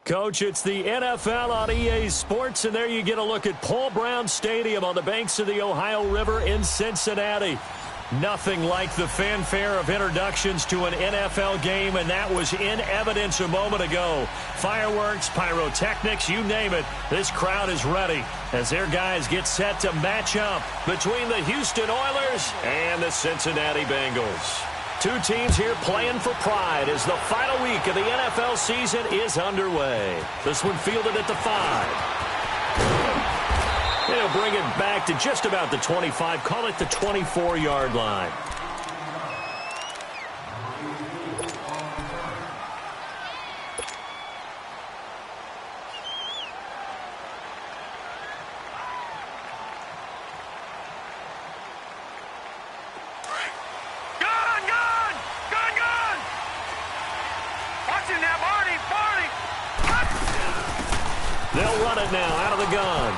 Coach, it's the NFL on EA Sports, and there you get a look at Paul Brown Stadium on the banks of the Ohio River in Cincinnati. Nothing like the fanfare of introductions to an NFL game, and that was in evidence a moment ago. Fireworks, pyrotechnics, you name it. This crowd is ready as their guys get set to match up between the Houston Oilers and the Cincinnati Bengals. Two teams here playing for pride as the final week of the NFL season is underway. This one fielded at the 5. They'll bring it back to just about the 25, call it the 24-yard line. They'll run it now out of the gun.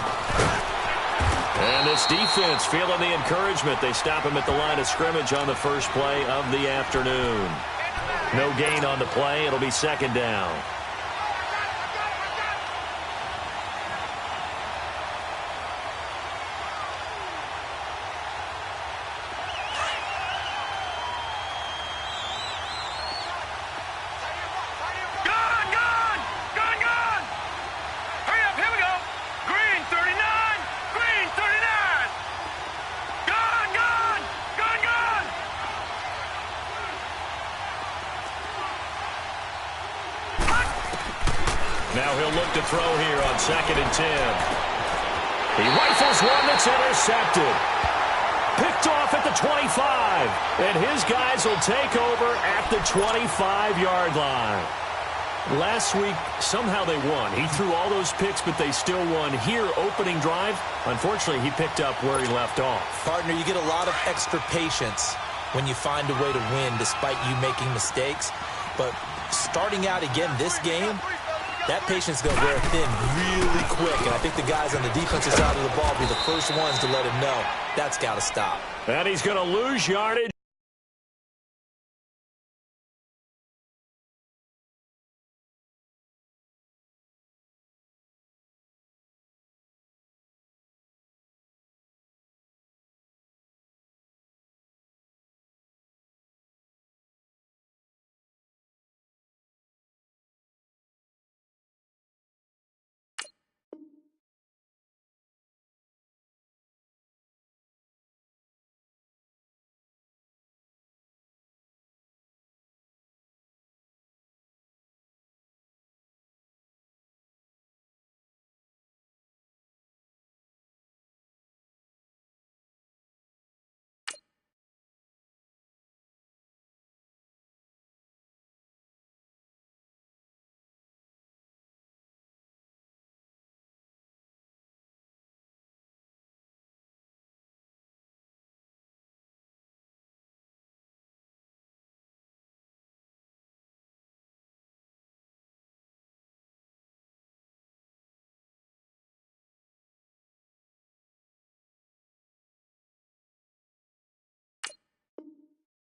And this defense feeling the encouragement. They stop him at the line of scrimmage on the first play of the afternoon. No gain on the play. It'll be second down. Now he'll look to throw here on 2nd and 10. He rifles one that's intercepted. Picked off at the 25. And his guys will take over at the 25-yard line. Last week, somehow they won. He threw all those picks, but they still won. Here, opening drive, unfortunately, he picked up where he left off. Partner, you get a lot of extra patience when you find a way to win despite you making mistakes. But starting out again this game, that patience is going to wear thin really quick, and I think the guys on the defensive side of the ball will be the first ones to let him know that's got to stop. And he's going to lose yardage.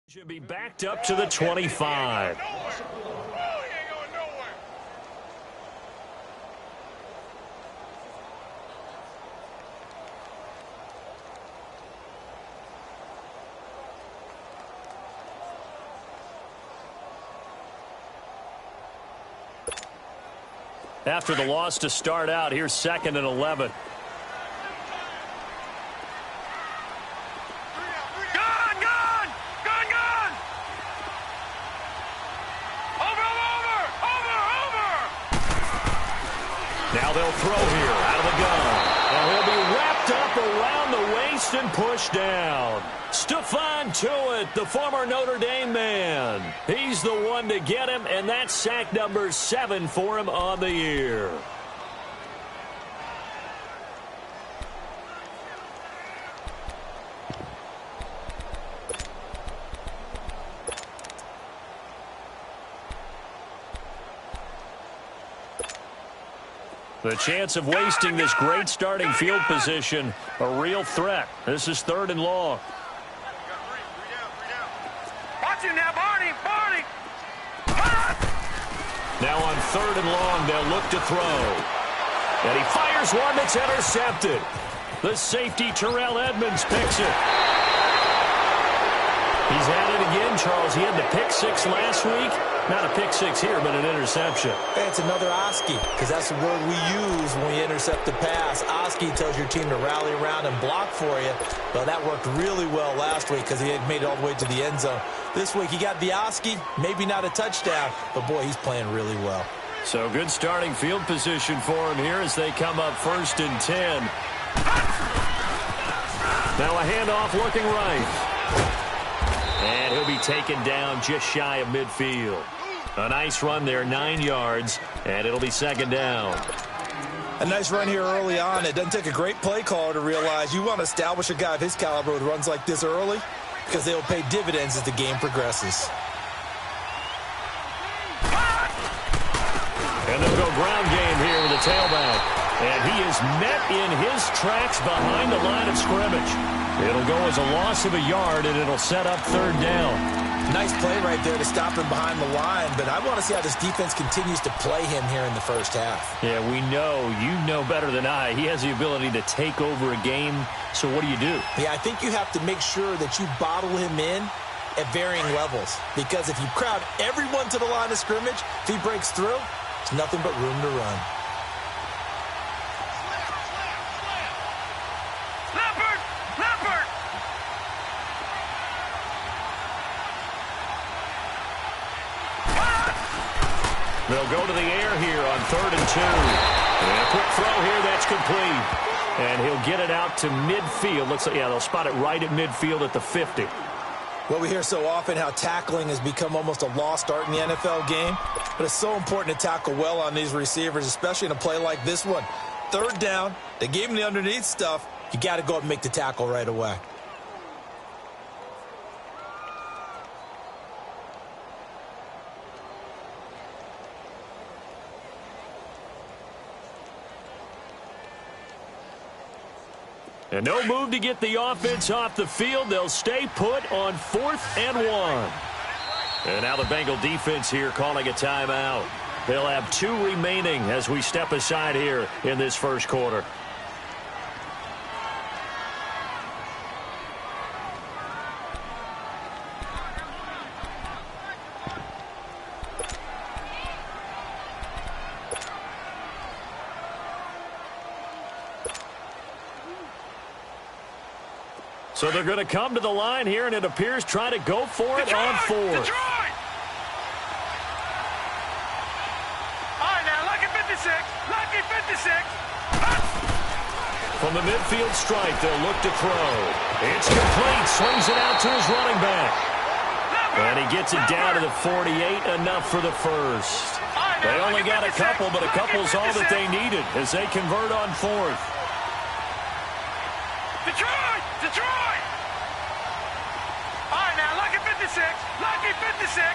Should be backed up to the 25. After the loss to start out, here's 2nd and 11. Now they'll throw here out of the gun. And he'll be wrapped up around the waist and pushed down. Stephon Tuitt, the former Notre Dame man. He's the one to get him, and that's sack number 7 for him on the year. The chance of wasting this great starting field position, a real threat. This is 3rd and long. Watch him now, Barney. Now on 3rd and long, they'll look to throw. And he fires one that's intercepted. The safety, Terrell Edmonds, picks it. He's had it again, Charles. He had the pick 6 last week. Not a pick 6 here, but an interception. Hey, it's another Oski, because that's the word we use when we intercept the pass. Oski tells your team to rally around and block for you. Well, that worked really well last week because he had made it all the way to the end zone. This week he got the Oski, maybe not a touchdown, but boy, he's playing really well. So good starting field position for him here as they come up 1st and 10. Now a handoff looking right. And he'll be taken down just shy of midfield. A nice run there, 9 yards, and it'll be 2nd down. A nice run here early on. It doesn't take a great play caller to realize you want to establish a guy of his caliber with runs like this early because they will pay dividends as the game progresses. And they'll go ground game here with a tailback. And he is met in his tracks behind the line of scrimmage. It'll go as a loss of a yard, and it'll set up 3rd down. Nice play right there to stop him behind the line, but I want to see how this defense continues to play him here in the first half. Yeah, we know. You know better than I. He has the ability to take over a game, so what do you do? Yeah, I think you have to make sure that you bottle him in at varying levels, because if you crowd everyone to the line of scrimmage, if he breaks through, there's nothing but room to run. They'll go to the air here on 3rd and 2. And a quick throw here, that's complete. And he'll get it out to midfield. Looks like, yeah, they'll spot it right at midfield at the 50. Well, we hear so often how tackling has become almost a lost art in the NFL game. But it's so important to tackle well on these receivers, especially in a play like this one. 3rd down, they gave him the underneath stuff. You got to go up and make the tackle right away. And no move to get the offense off the field. They'll stay put on 4th and 1. And now the Bengal defense here calling a timeout. They'll have 2 remaining as we step aside here in this first quarter. So they're going to come to the line here, and it appears try to go for it on 4th. Detroit! All right, now, lucky 56. Lucky 56. From the midfield stripe, they'll look to throw. It's complete. Swings it out to his running back. And he gets it down to the 48. Enough for the first. They only got a couple, but a couple's all that they needed as they convert on 4th. Detroit! Detroit! All right, now, lucky 56. Lucky 56.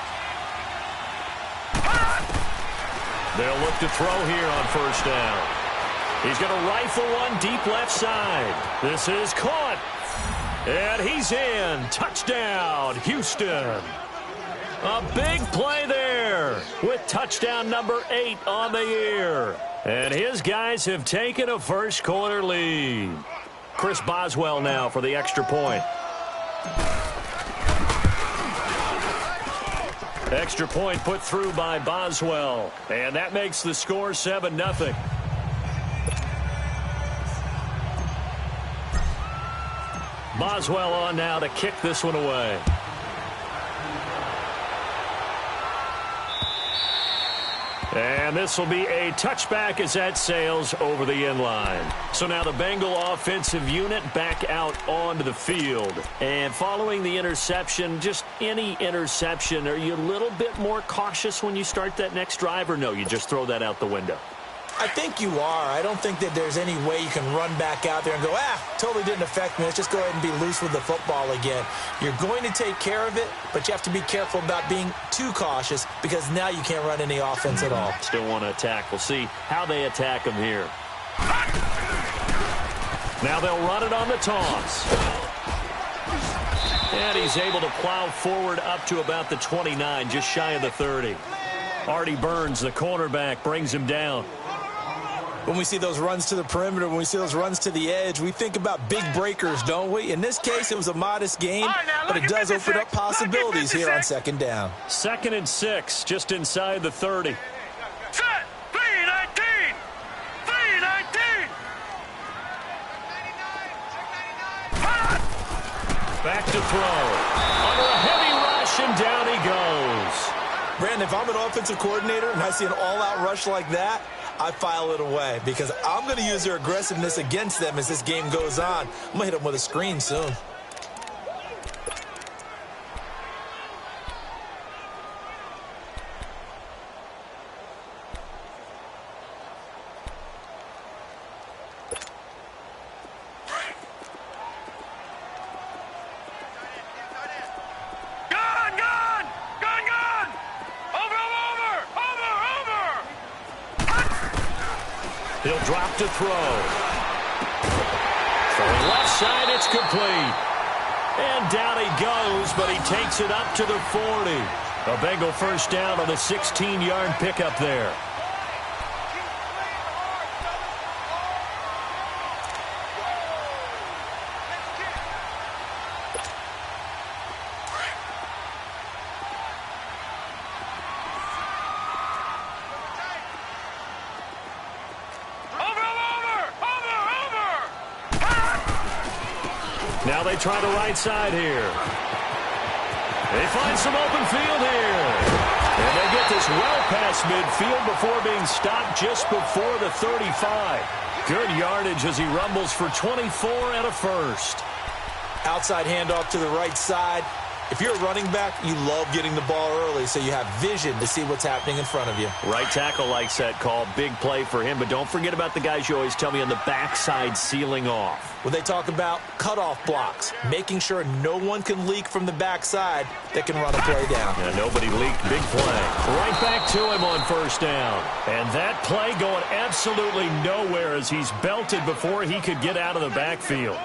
They'll look to throw here on 1st down. He's going to rifle one deep left side. This is caught. And he's in. Touchdown, Houston. A big play there with touchdown number 8 on the year. And his guys have taken a first quarter lead. Chris Boswell now for the extra point. Extra point put through by Boswell. And that makes the score 7-0. Boswell on now to kick this one away. And this will be a touchback as that sails over the end line. So now the Bengal offensive unit back out onto the field. And following the interception, just any interception, are you a little bit more cautious when you start that next drive, or no, you just throw that out the window? I think you are. I don't think that there's any way you can run back out there and go, totally didn't affect me. Let's just go ahead and be loose with the football again. You're going to take care of it, but you have to be careful about being too cautious because now you can't run any offense at all. Still want to attack. We'll see how they attack him here. Now they'll run it on the toss. And he's able to plow forward up to about the 29, just shy of the 30. Artie Burns, the cornerback, brings him down. When we see those runs to the perimeter, when we see those runs to the edge, we think about big breakers, don't we? In this case, it was a modest game, but it does open up possibilities here on second down. 2nd and 6, just inside the 30. Set. 3-19. 3-19. Back to throw. Under a heavy rush, and down he goes. Brandon, if I'm an offensive coordinator and I see an all-out rush like that, I file it away because I'm going to use their aggressiveness against them as this game goes on. I'm going to hit them with a screen soon. He'll drop to throw. Throwing left side, it's complete. And down he goes, but he takes it up to the 40. A Bengal first down on the 16-yard pickup there. Now they try the right side here. They find some open field here. And they get this well past midfield before being stopped just before the 35. Good yardage as he rumbles for 24 and a first. Outside handoff to the right side. If you're a running back, you love getting the ball early so you have vision to see what's happening in front of you. Right tackle likes that call. Big play for him. But don't forget about the guys you always tell me on the backside sealing off. When they talk about cutoff blocks, making sure no one can leak from the backside that can run a play down. Yeah, nobody leaked. Big play. Right back to him on first down. And that play going absolutely nowhere as he's belted before he could get out of the backfield.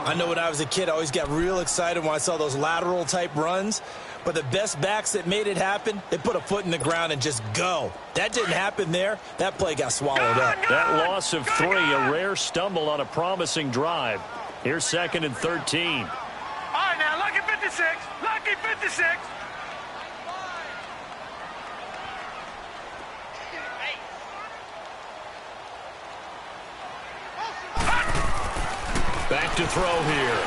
I know when I was a kid, I always got real excited when I saw those lateral-type runs. But the best backs that made it happen, they put a foot in the ground and just go. That didn't happen there. That play got swallowed up. That loss of 3, a rare stumble on a promising drive. Here's 2nd and 13. All right, now, lucky 56. Lucky 56. Back to throw here.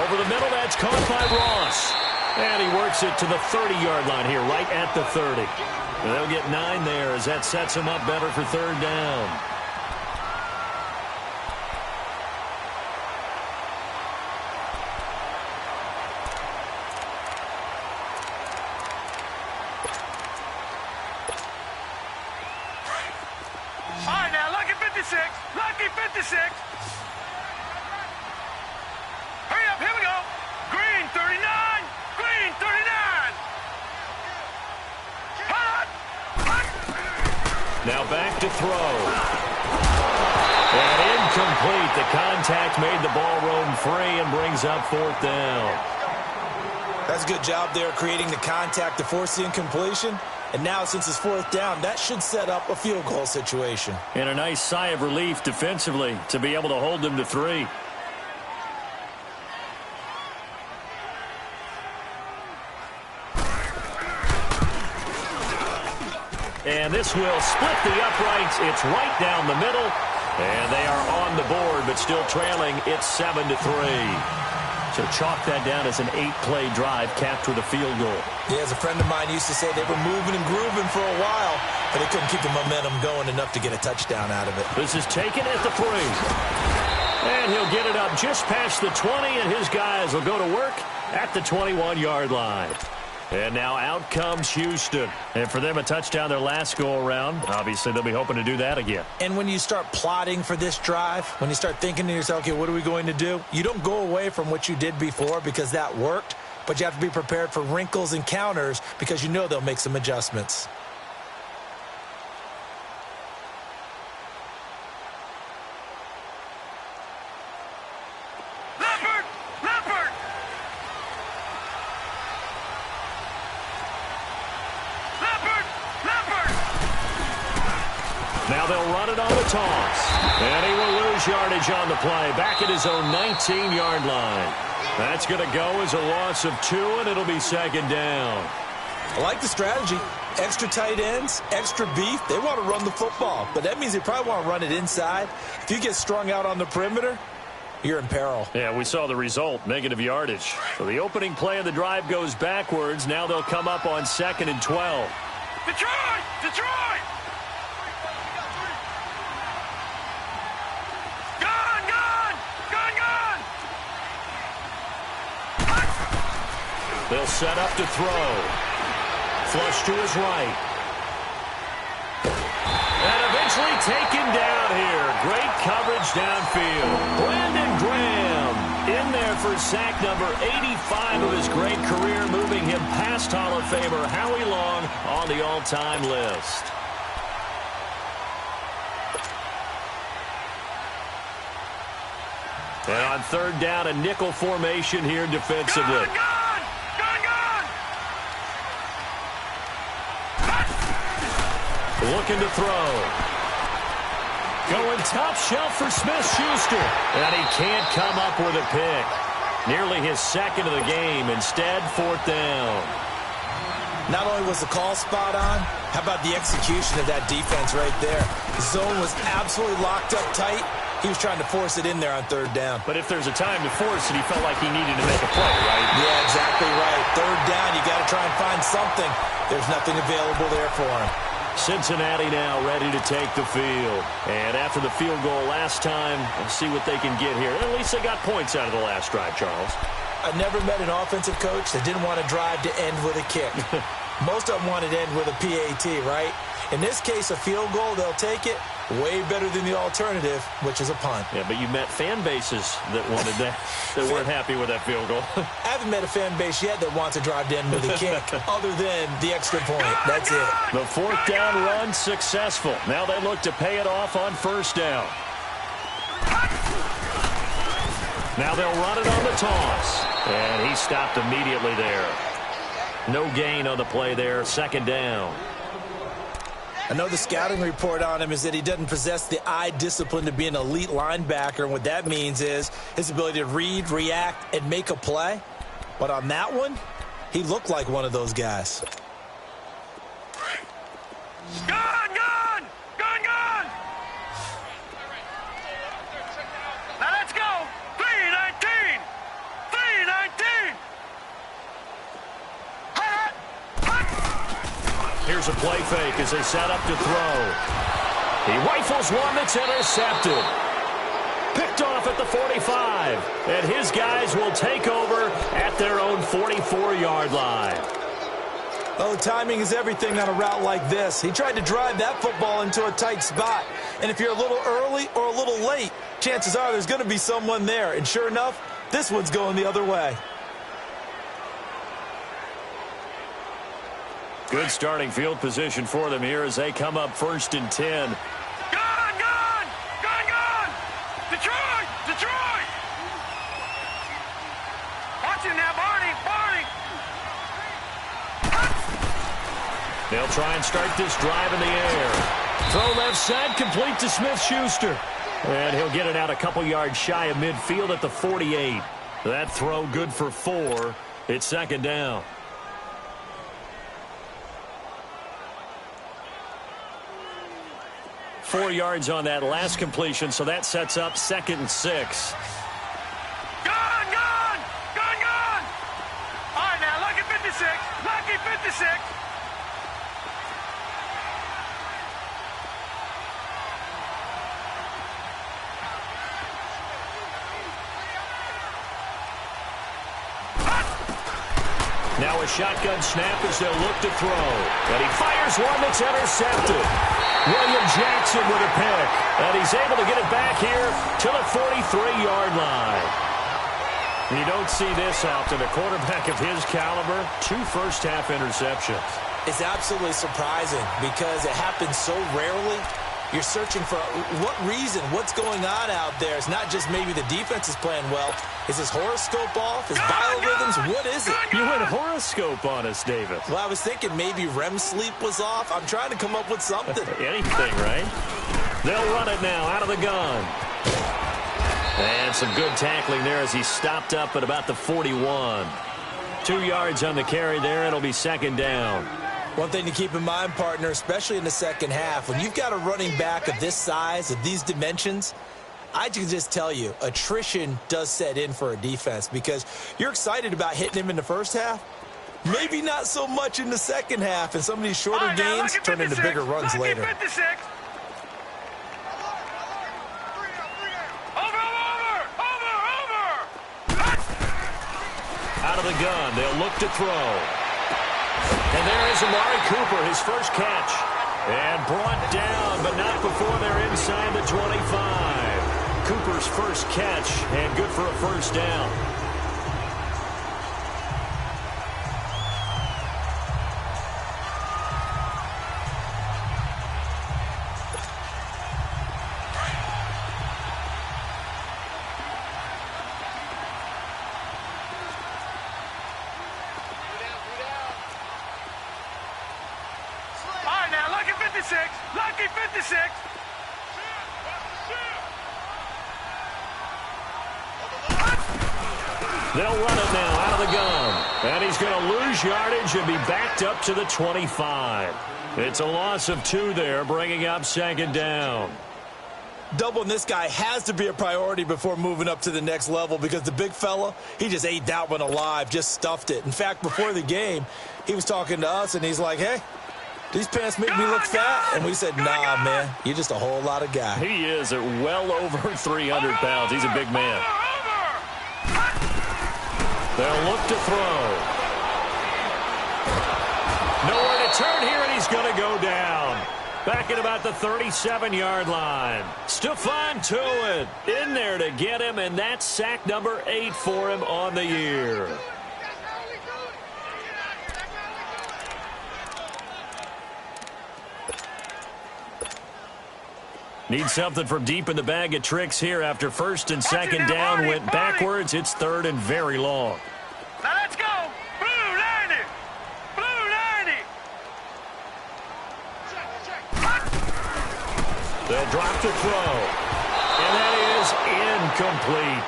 Over the middle, that's caught by Ross. And he works it to the 30-yard line here, right at the 30. And they'll get 9 there as that sets him up better for third down. All right, now, lucky 56. Lucky 56. Hurry up, here we go. Green 39. Green 39. Hot. Now back to throw. And incomplete. The contact made the ball roam free and brings up fourth down. That's a good job there creating the contact to force the incompletion. And now, since it's fourth down, that should set up a field goal situation. And a nice sigh of relief defensively to be able to hold them to 3. And this will split the uprights. It's right down the middle. And they are on the board, but still trailing. It's 7-3. So chalk that down as an 8-play drive capped with a field goal. Yeah, as a friend of mine used to say, they were moving and grooving for a while, but they couldn't keep the momentum going enough to get a touchdown out of it. This is taken at the 3. And he'll get it up just past the 20, and his guys will go to work at the 21-yard line. And now out comes Houston. And for them, a touchdown their last go-around. Obviously, they'll be hoping to do that again. And when you start plotting for this drive, when you start thinking to yourself, okay, what are we going to do? You don't go away from what you did before because that worked, but you have to be prepared for wrinkles and counters because you know they'll make some adjustments. they'll run it on the toss. And he will lose yardage on the play. Back at his own 19-yard line. That's going to go as a loss of 2, and it'll be second down. I like the strategy. Extra tight ends, extra beef. They want to run the football, but that means they probably want to run it inside. If you get strung out on the perimeter, you're in peril. Yeah, we saw the result, negative yardage. So the opening play of the drive goes backwards. Now they'll come up on 2nd and 12. Detroit! Detroit! Gone! Gone! Gone! Gone! They'll set up to throw. Flush to his right. And eventually taken down here. Great coverage downfield. Brandon Graham in there for sack number 85 of his great career, moving him past Hall of Famer Howie Long on the all-time list. And on 3rd down, a nickel formation here defensively. Looking to throw. Going top shelf for Smith-Schuster. And he can't come up with a pick. Nearly his 2nd of the game. Instead, 4th down. Not only was the call spot on, how about the execution of that defense right there? The zone was absolutely locked up tight. He was trying to force it in there on 3rd down. But if there's a time to force it, he felt like he needed to make a play, right? Yeah, exactly right. 3rd down, you got to try and find something. There's nothing available there for him. Cincinnati now ready to take the field. And after the field goal last time, let's see what they can get here. At least they got points out of the last drive, Charles. I never met an offensive coach that didn't want to drive to end with a kick. Most of them wanted to end with a PAT, right? In this case, a field goal, they'll take it. Way better than the alternative, which is a punt. Yeah, but you met fan bases that wanted that, that weren't happy with that field goal. I haven't met a fan base yet that wants to drive to end with a kick, other than the extra point. That's it. The 4th down run successful. Now they look to pay it off on 1st down. Now they'll run it on the toss. And he stopped immediately there. No gain on the play there. 2nd down. I know the scouting report on him is that he doesn't possess the eye discipline to be an elite linebacker, and what that means is his ability to read, react, and make a play. But on that one, he looked like one of those guys. Gone! Gone! Gone! Gone! Now let's go! 319! 319! Here's a play fake as they set up to throw. He rifles one that's intercepted. Picked off at the 45. And his guys will take over at their own 44-yard line. Oh, timing is everything on a route like this. He tried to drive that football into a tight spot. And if you're a little early or a little late, chances are there's going to be someone there. And sure enough, this one's going the other way. Good starting field position for them here as they come up 1st and 10. Gone! Gone! Gone! Gone! Detroit! Detroit! Watch him now, Barney! Barney! They'll try and start this drive in the air. Throw left side, complete to Smith-Schuster. And he'll get it out a couple yards shy of midfield at the 48. That throw good for 4. It's 2nd down. Four yards on that last completion, so that sets up 2nd and 6. Gone! Gone! Gone! Gone! All right, now, lucky 56. Lucky 56. Now a shotgun snap as they'll look to throw. And he fires one that's intercepted. William Jackson with a pick. And he's able to get it back here to the 43-yard line. You don't see this often. A quarterback of his caliber, 2 first-half interceptions. It's absolutely surprising because it happens so rarely. You're searching for what reason, what's going on out there. It's not just maybe the defense is playing well. Is his horoscope off? His biorhythms? What is it? You went horoscope on us, David. Well, I was thinking maybe REM sleep was off. I'm trying to come up with something. Anything, right? They'll run it now out of the gun. And some good tackling there as he stopped up at about the 41. 2 yards on the carry there. It'll be second down. One thing to keep in mind, partner, especially in the second half, when you've got a running back of this size, of these dimensions, I can just tell you, attrition does set in for a defense because you're excited about hitting him in the first half. Maybe not so much in the second half, and some of these shorter gains turn into bigger runs later. Out of the gun, they'll look to throw. And there is Amari Cooper, his first catch. And brought down, but not before they're inside the 25. Cooper's first catch, and good for a first down. Lucky 56. They'll run it now out of the gun. And he's going to lose yardage and be backed up to the 25. It's a loss of 2 there, bringing up second down. Doubling this guy has to be a priority before moving up to the next level because the big fella, he just ate that one alive, just stuffed it. In fact, before the game, he was talking to us, and he's like, hey, these pants make me look fat. And we said, nah, man, you're just a whole lot of guy. He is at well over 300 pounds. He's a big man. They'll look to throw. Nowhere to turn here, and he's going to go down. Back at about the 37-yard line. Stephon Tuitt in there to get him, and that's sack number 8 for him on the year. Need something from deep in the bag of tricks here after first and second down went backwards. It's third and very long. Now let's go. Blue 90. Blue 90. They'll drop to throw. And that is incomplete.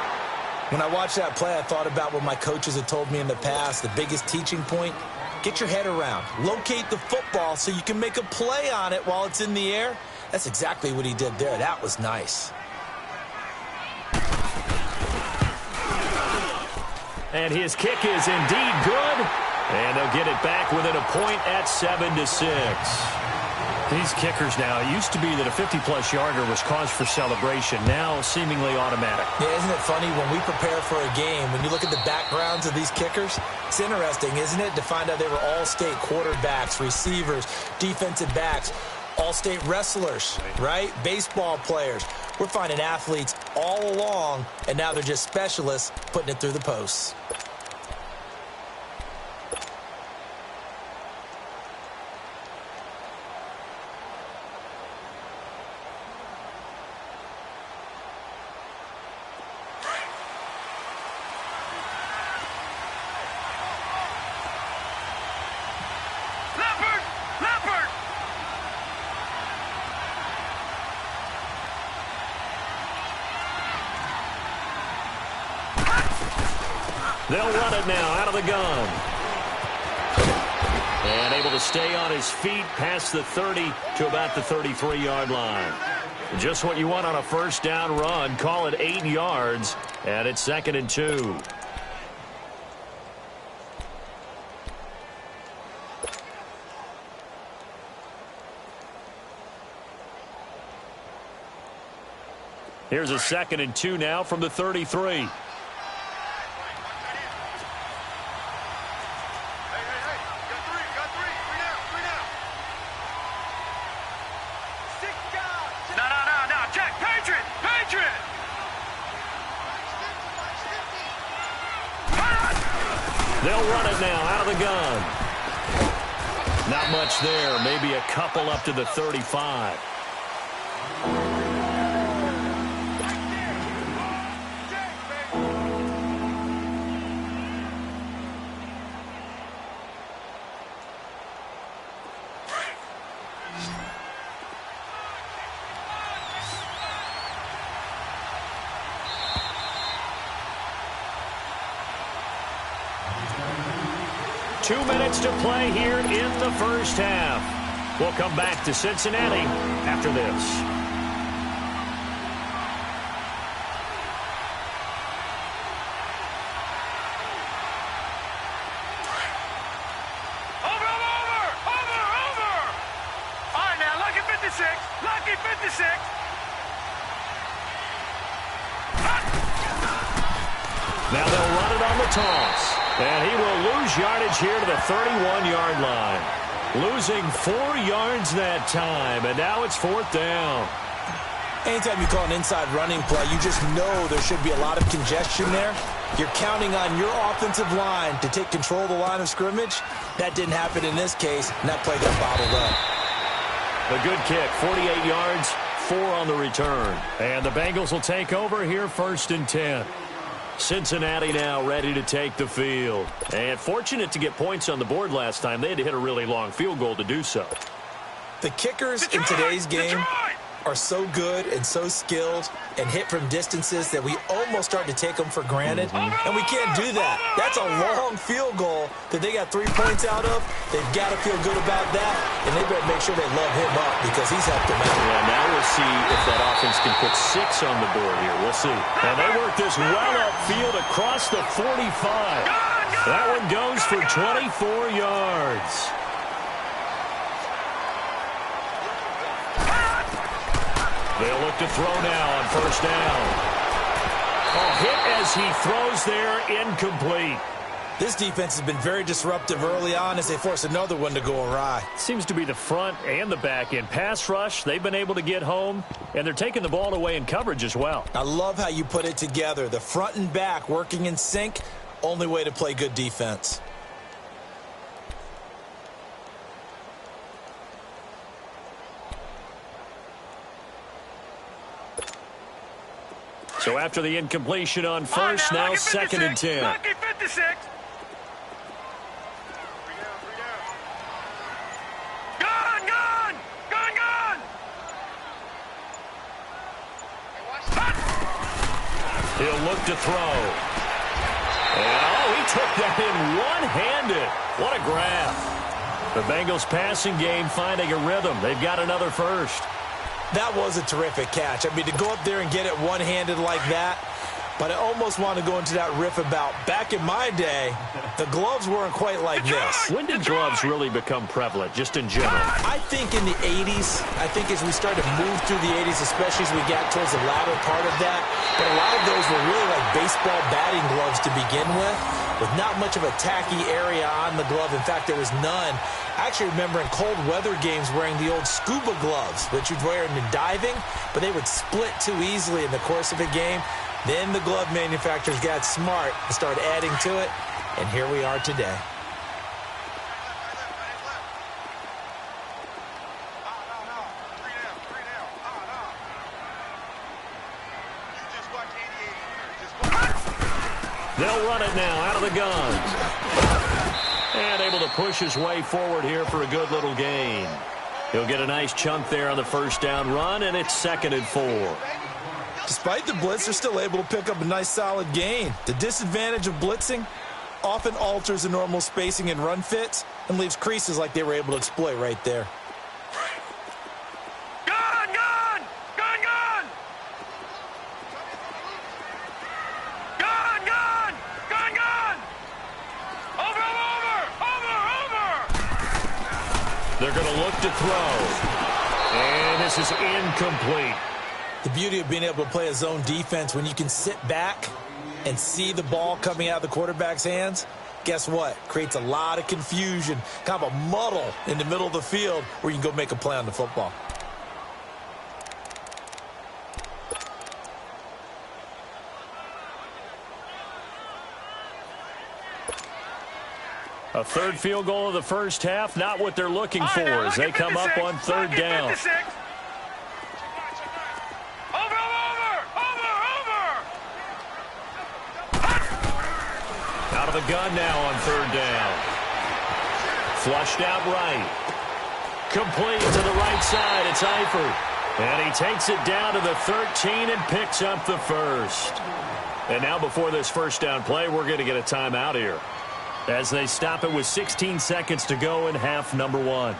When I watched that play, I thought about what my coaches had told me in the past. The biggest teaching point, get your head around. Locate the football so you can make a play on it while it's in the air. That's exactly what he did there. That was nice. And his kick is indeed good. And they'll get it back within a point at 7-6. These kickers now, it used to be that a 50-plus yarder was cause for celebration. Now seemingly automatic. Yeah, isn't it funny when we prepare for a game, when you look at the backgrounds of these kickers, it's interesting, isn't it, to find out they were all-state quarterbacks, receivers, defensive backs, all-state wrestlers, right? Baseball players. We're finding athletes all along, and now they're just specialists putting it through the posts. They'll run it now out of the gun. And able to stay on his feet past the 30 to about the 33-yard line. Just what you want on a first down run. Call it 8 yards. And it's 2nd and 2. Here's a 2nd and 2 now from the 33. They'll run it now out of the gun. Not much there. Maybe a couple up to the 35. 2 minutes to play here in the first half. We'll come back to Cincinnati after this. Lucky 56. Now they'll run it on the toss. And he will lose yardage here to the 31-yard line. Losing 4 yards that time. And now it's 4th down. Anytime you call an inside running play, you just know there should be a lot of congestion there. You're counting on your offensive line to take control of the line of scrimmage. That didn't happen in this case, and that play got bottled up. A good kick, 48 yards, 4 on the return. And the Bengals will take over here 1st and 10. Cincinnati now ready to take the field. And fortunate to get points on the board last time. They had to hit a really long field goal to do so. The kickers in today's game are so good and so skilled and hit from distances that we almost start to take them for granted. And we can't do that. That's a long field goal that they got 3 points out of. They've got to feel good about that, and they better make sure they love him up because he's helped them out. Yeah, now we'll see if that offense can put 6 on the board here. We'll see. And they work this well upfield across the 45. That one goes for 24 yards. They'll look to throw now on 1st down. Oh, hit as he throws there, incomplete. This defense has been very disruptive early on as they force another one to go awry. Seems to be the front and the back end. Pass rush, they've been able to get home, and they're taking the ball away in coverage as well. I love how you put it together. The front and back working in sync, only way to play good defense. So after the incompletion on 1st, now 2nd and 10. Lucky 56. Gone. He'll look to throw. And, oh, he took that in one-handed. What a grab. The Bengals passing game finding a rhythm. They've got another first. That was a terrific catch. I mean, to go up there and get it one-handed like that, but I almost want to go into that riff about back in my day, the gloves weren't quite like this. When did gloves really become prevalent, just in general? I think in the 80s. I think as we started to move through the 80s, especially as we got towards the latter part of that, but a lot of those were really like baseball batting gloves to begin with not much of a tacky area on the glove. In fact, there was none. I actually remember in cold weather games wearing the old scuba gloves, which you'd wear in diving, but they would split too easily in the course of a game. Then the glove manufacturers got smart and started adding to it, and here we are today. They'll run it now out of the gun. And able to push his way forward here for a good little gain. He'll get a nice chunk there on the first down run, and it's 2nd and 4. Despite the blitz, they're still able to pick up a nice solid gain. The disadvantage of blitzing often alters the normal spacing and run fits and leaves creases like they were able to exploit right there. They're going to look to throw. And this is incomplete. The beauty of being able to play a zone defense when you can sit back and see the ball coming out of the quarterback's hands, guess what? Creates a lot of confusion, kind of a muddle in the middle of the field where you can go make a play on the football. A third field goal of the first half, not what they're looking for as they come up on 3rd down. Out of the gun now on 3rd down. Flushed out right. Complete to the right side. It's Eifert. And he takes it down to the 13 and picks up the first. And now before this first down play, we're going to get a timeout here. as they stop it with 16 seconds to go in half number one.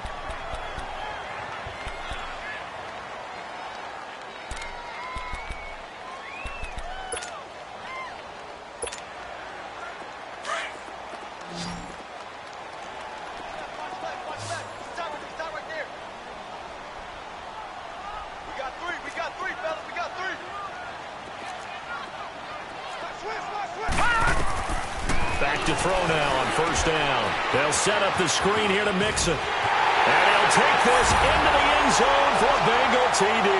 Set up the screen here to Mixon. And he'll take this into the end zone for a Bengal TD.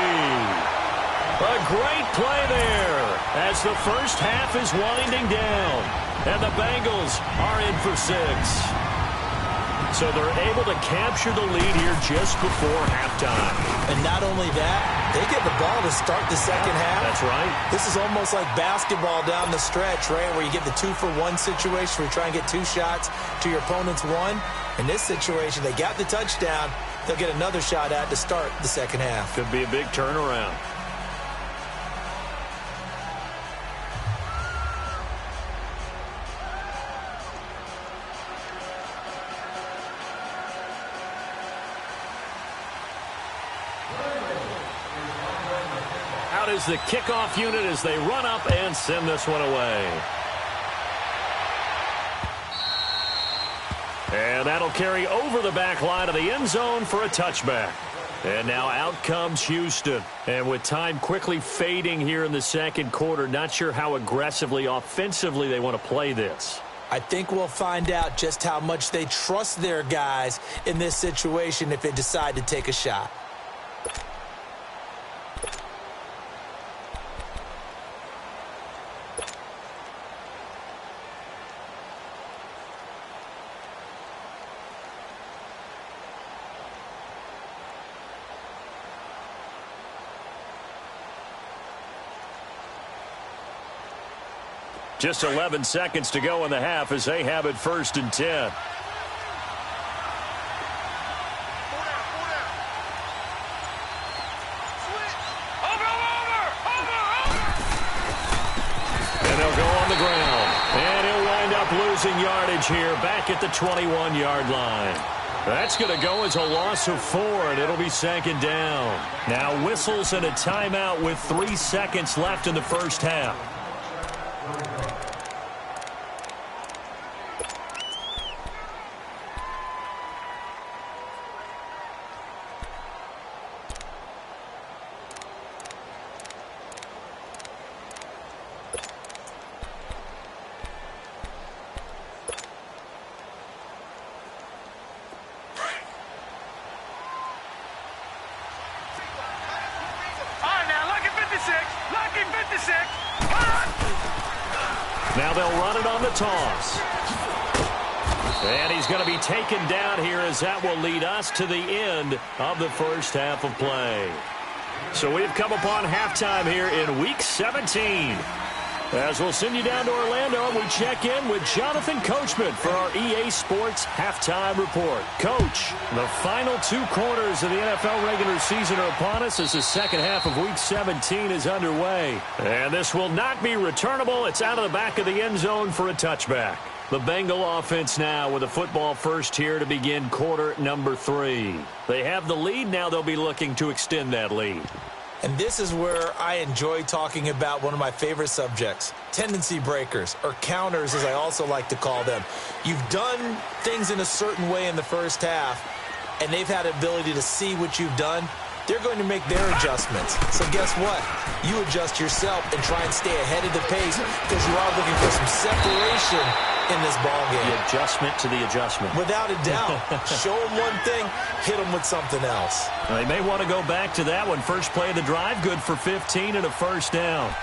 A great play there as the first half is winding down. And the Bengals are in for 6. So they're able to capture the lead here just before halftime. And not only that, they get the ball to start the second half. That's right. This is almost like basketball down the stretch, right, where you get the 2-for-1 situation where you try and get 2 shots to your opponent's 1. In this situation, they got the touchdown. They'll get another shot at to start the second half. Could be a big turnaround. Out is the kickoff unit as they run up and send this one away. And that'll carry over the back line of the end zone for a touchback. And now out comes Houston. And with time quickly fading here in the second quarter, not sure how aggressively, offensively they want to play this. I think we'll find out just how much they trust their guys in this situation if they decide to take a shot. Just 11 seconds to go in the half as they have it 1st and 10. And they'll go on the ground. And he'll wind up losing yardage here back at the 21-yard line. That's going to go as a loss of 4, and it'll be 2nd down. Now whistles and a timeout with 3 seconds left in the first half. Now they'll run it on the toss. And he's going to be taken down here as that will lead us to the end of the first half of play. So we've come upon halftime here in Week 17. As we'll send you down to Orlando, we check in with Jonathan Coachman for our EA Sports Halftime Report. Coach, the final 2 quarters of the NFL regular season are upon us as the second half of Week 17 is underway. And this will not be returnable. It's out of the back of the end zone for a touchback. The Bengal offense now with a football first here to begin quarter number 3. They have the lead. Now they'll be looking to extend that lead. And this is where I enjoy talking about one of my favorite subjects, tendency breakers, or counters as I also like to call them. You've done things in a certain way in the first half, and they've had the ability to see what you've done. They're going to make their adjustments. So guess what? You adjust yourself and try and stay ahead of the pace because you are looking for some separation in this ballgame. The adjustment to the adjustment. Without a doubt. Show them one thing, hit them with something else. They may want to go back to that one. First play of the drive, good for 15 and a first down.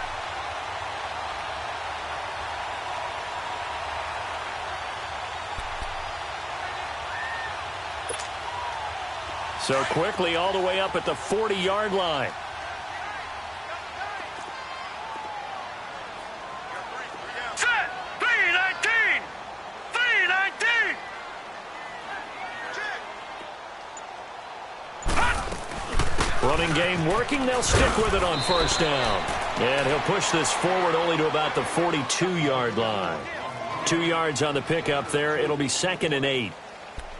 So quickly all the way up at the 40-yard line. Set! 3-19! 3-19! Running game working. They'll stick with it on first down. And he'll push this forward only to about the 42-yard line. 2 yards on the pickup there. It'll be 2nd and 8.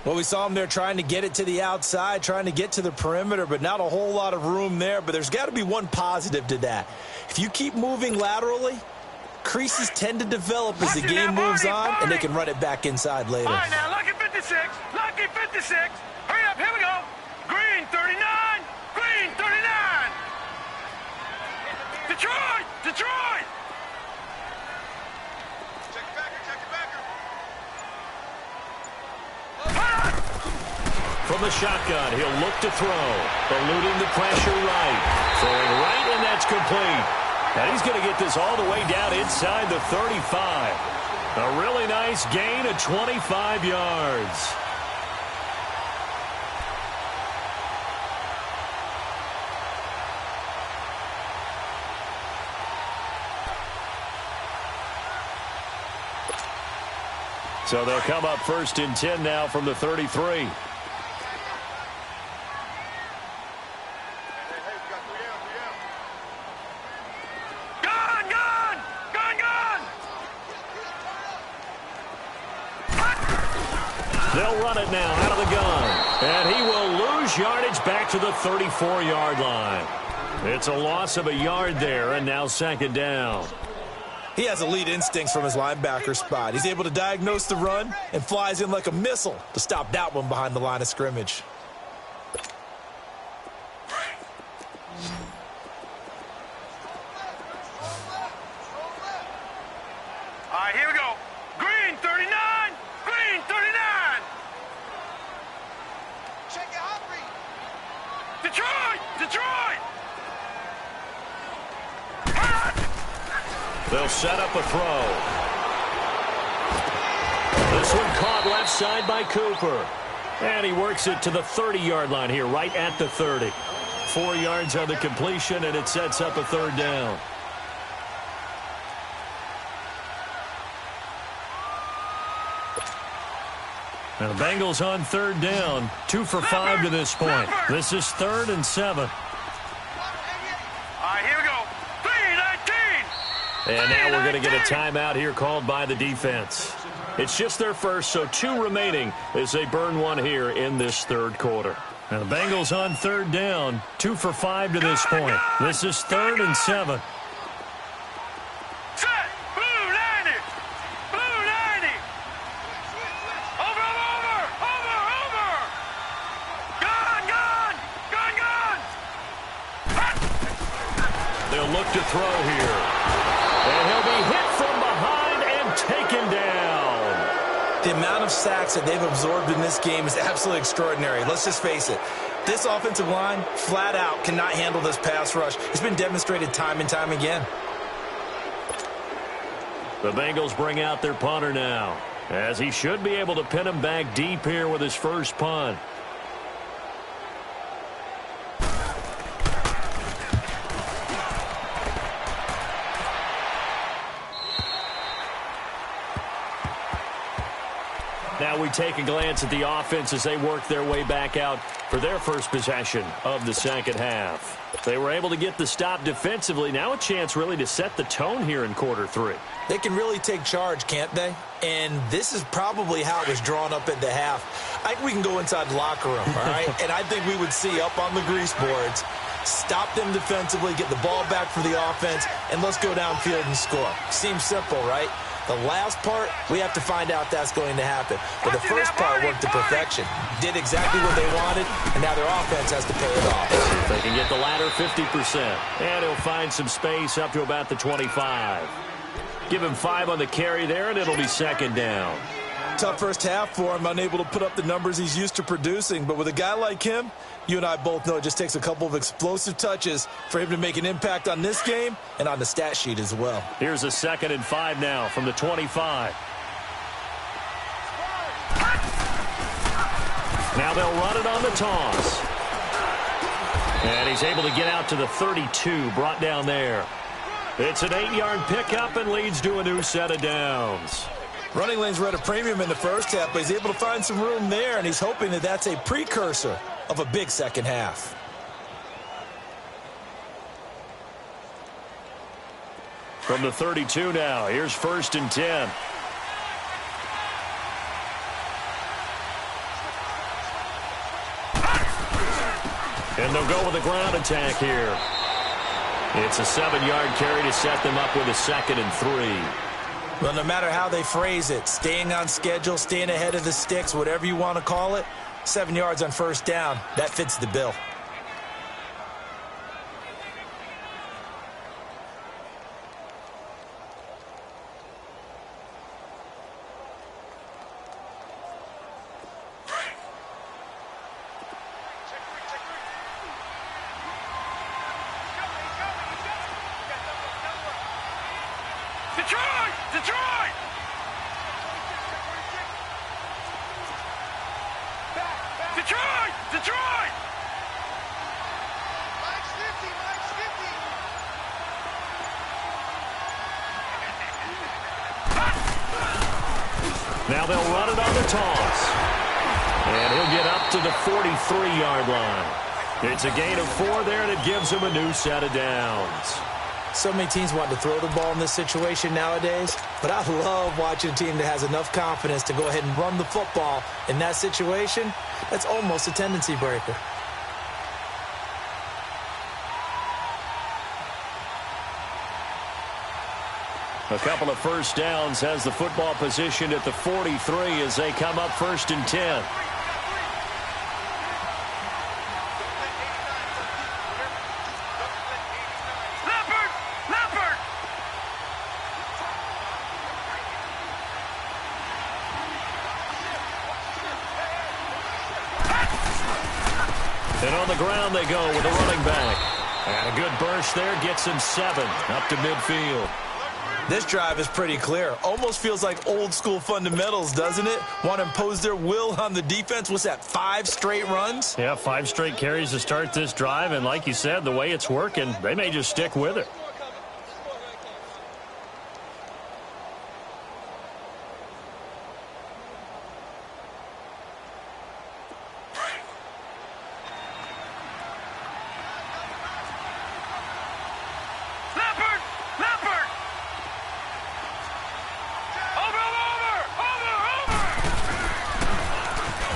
Well, we saw him there trying to get it to the outside, trying to get to the perimeter, but not a whole lot of room there. But there's got to be one positive to that. If you keep moving laterally, creases tend to develop as the game moves on, and they can run it back inside later. All right, now, lucky 56. Lucky 56. Hurry up, here we go. Green 39. Green 39. Detroit! Detroit! Check your backer, check your backer. From the shotgun, he'll look to throw. Eluding the pressure right. Throwing right, and that's complete. And he's going to get this all the way down inside the 35. A really nice gain of 25 yards. So they'll come up 1st and 10 now from the 33. They'll run it now out of the gun. And he will lose yardage back to the 34-yard line. It's a loss of a yard there, and now 2nd down. He has elite instincts from his linebacker spot. He's able to diagnose the run and flies in like a missile to stop that one behind the line of scrimmage. All right, here we go. Green 39. Green 39. Check it out, Detroit! Detroit! They'll set up a throw. This one caught left side by Cooper. And he works it to the 30-yard line here, right at the 30. 4 yards on the completion, and it sets up a 3rd down. Now the Bengals on 3rd down. 2 for 5 to this point. This is 3rd and 7. All right, here we go. 3-19. And now we're going to get a timeout here called by the defense. It's just their first, so 2 remaining as they burn one here in this 3rd quarter. Now the Bengals on 3rd down. 2 for 5 to this point. This is 3rd and 7. Look to throw here. And he'll be hit from behind and taken down. The amount of sacks that they've absorbed in this game is absolutely extraordinary. Let's just face it. This offensive line, flat out, cannot handle this pass rush. It's been demonstrated time and time again. The Bengals bring out their punter now, as he should be able to pin him back deep here with his first punt. Now we take a glance at the offense as they work their way back out for their first possession of the 2nd half. They were able to get the stop defensively. Now a chance really to set the tone here in quarter 3. They can really take charge, can't they? And this is probably how it was drawn up at the half. I think we can go inside the locker room, all right? And I think we would see up on the grease boards, stop them defensively, get the ball back for the offense, and let's go downfield and score. Seems simple, right? The last part, we have to find out that's going to happen. But the first part worked to perfection. Did exactly what they wanted, and now their offense has to pay it off. If they can get the latter 50%. And he'll find some space up to about the 25. Give him 5 on the carry there, and it'll be 2nd down. Tough first half for him, unable to put up the numbers he's used to producing. But with a guy like him, you and I both know it just takes a couple of explosive touches for him to make an impact on this game and on the stat sheet as well. Here's a 2nd and 5 now from the 25. Now they'll run it on the toss. And he's able to get out to the 32, brought down there. It's an 8-yard pickup and leads to a new set of downs. Running lanes were at a premium in the first half, but he's able to find some room there, and he's hoping that that's a precursor of a big 2nd half. From the 32 now, here's 1st and 10. And they'll go with a ground attack here. It's a 7-yard carry to set them up with a 2nd and 3. Well, no matter how they phrase it, staying on schedule, staying ahead of the sticks, whatever you want to call it, 7 yards on first down, that fits the bill. Detroit! Detroit! Detroit! Detroit! Mike's 50, Mike's 50. Now they'll run it on the toss. And he'll get up to the 43-yard line. It's a gain of 4 there, and it gives him a new set of downs. So many teams want to throw the ball in this situation nowadays, but I love watching a team that has enough confidence to go ahead and run the football in that situation. That's almost a tendency breaker. A couple of first downs has the football positioned at the 43 as they come up 1st and 10. And on the ground they go with a running back. And a good burst there gets him 7 up to midfield. This drive is pretty clear. Almost feels like old school fundamentals, doesn't it? Want to impose their will on the defense. What's that, 5 straight runs? Yeah, 5 straight carries to start this drive. And like you said, the way it's working, they may just stick with it.